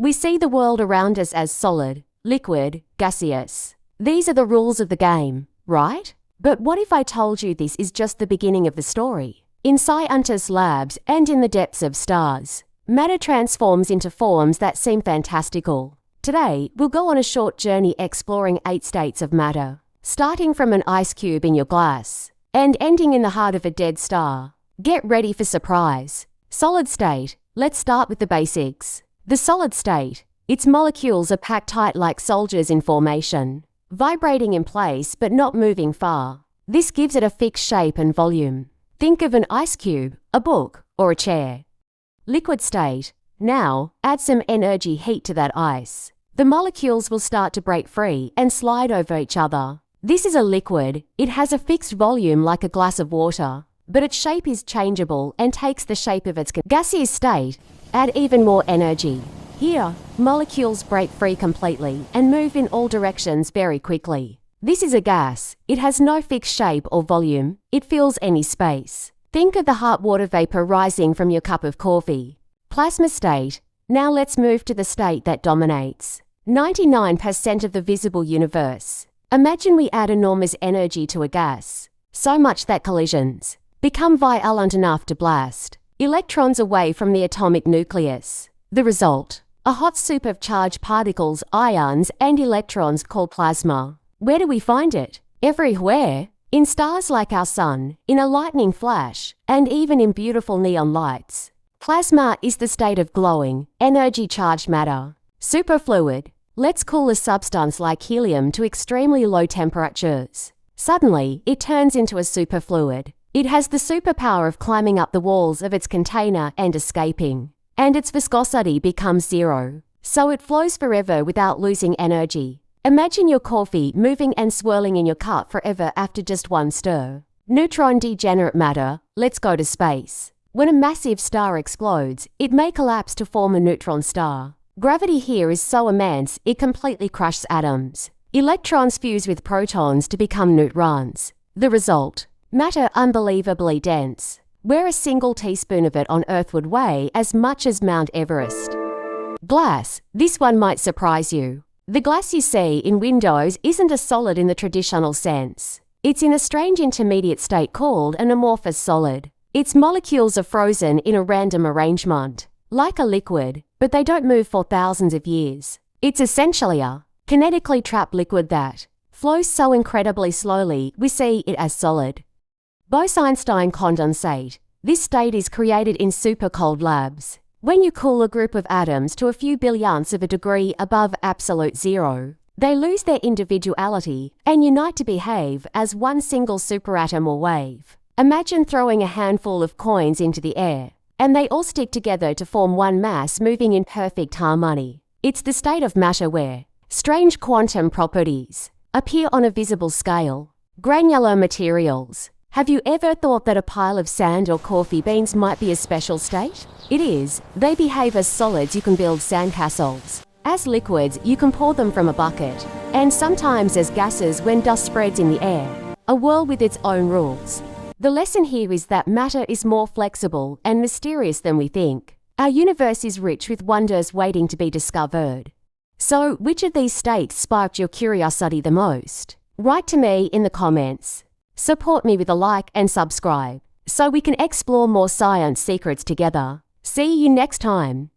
We see the world around us as solid, liquid, gaseous. These are the rules of the game, right? But what if I told you this is just the beginning of the story? In scientists' labs and in the depths of stars, matter transforms into forms that seem fantastical. Today, we'll go on a short journey exploring 8 states of matter, starting from an ice cube in your glass and ending in the heart of a dead star. Get ready for surprise. Solid state. Let's start with the basics. The solid state. Its molecules are packed tight like soldiers in formation, vibrating in place but not moving far. This gives it a fixed shape and volume. Think of an ice cube, a book, or a chair. Liquid state. Now, add some energy heat to that ice. The molecules will start to break free and slide over each other. This is a liquid. It has a fixed volume like a glass of water, but its shape is changeable and takes the shape of its gaseous state. Add even more energy. Here, molecules break free completely and move in all directions very quickly. This is a gas. It has no fixed shape or volume. It fills any space. Think of the hot water vapor rising from your cup of coffee. Plasma state. Now let's move to the state that dominates 99% of the visible universe. Imagine we add enormous energy to a gas, so much that collisions become violent enough to blast electrons away from the atomic nucleus. The result? A hot soup of charged particles, ions, and electrons called plasma. Where do we find it? Everywhere. In stars like our sun, in a lightning flash, and even in beautiful neon lights. Plasma is the state of glowing, energy-charged matter. Superfluid. Let's cool a substance like helium to extremely low temperatures. Suddenly, it turns into a superfluid. It has the superpower of climbing up the walls of its container and escaping. And its viscosity becomes zero. So it flows forever without losing energy. Imagine your coffee moving and swirling in your cup forever after just one stir. Neutron degenerate matter. Let's go to space. When a massive star explodes, it may collapse to form a neutron star. Gravity here is so immense, it completely crushes atoms. Electrons fuse with protons to become neutrons. The result? Matter unbelievably dense, where a single teaspoon of it on Earth would weigh as much as Mount Everest. Glass. This one might surprise you. The glass you see in windows isn't a solid in the traditional sense. It's in a strange intermediate state called an amorphous solid. Its molecules are frozen in a random arrangement, like a liquid, but they don't move for thousands of years. It's essentially a kinetically trapped liquid that flows so incredibly slowly we see it as solid. Bose-Einstein condensate. This state is created in super-cold labs. When you cool a group of atoms to a few billionths of a degree above absolute zero, they lose their individuality and unite to behave as one single superatom or wave. Imagine throwing a handful of coins into the air, and they all stick together to form one mass moving in perfect harmony. It's the state of matter where strange quantum properties appear on a visible scale. Granular materials. Have you ever thought that a pile of sand or coffee beans might be a special state? It is. They behave as solids. You can build sandcastles. As liquids, you can pour them from a bucket. And sometimes as gases when dust spreads in the air. A world with its own rules. The lesson here is that matter is more flexible and mysterious than we think. Our universe is rich with wonders waiting to be discovered. So, which of these states sparked your curiosity the most? Write to me in the comments. Support me with a like and subscribe, so we can explore more science secrets together. See you next time.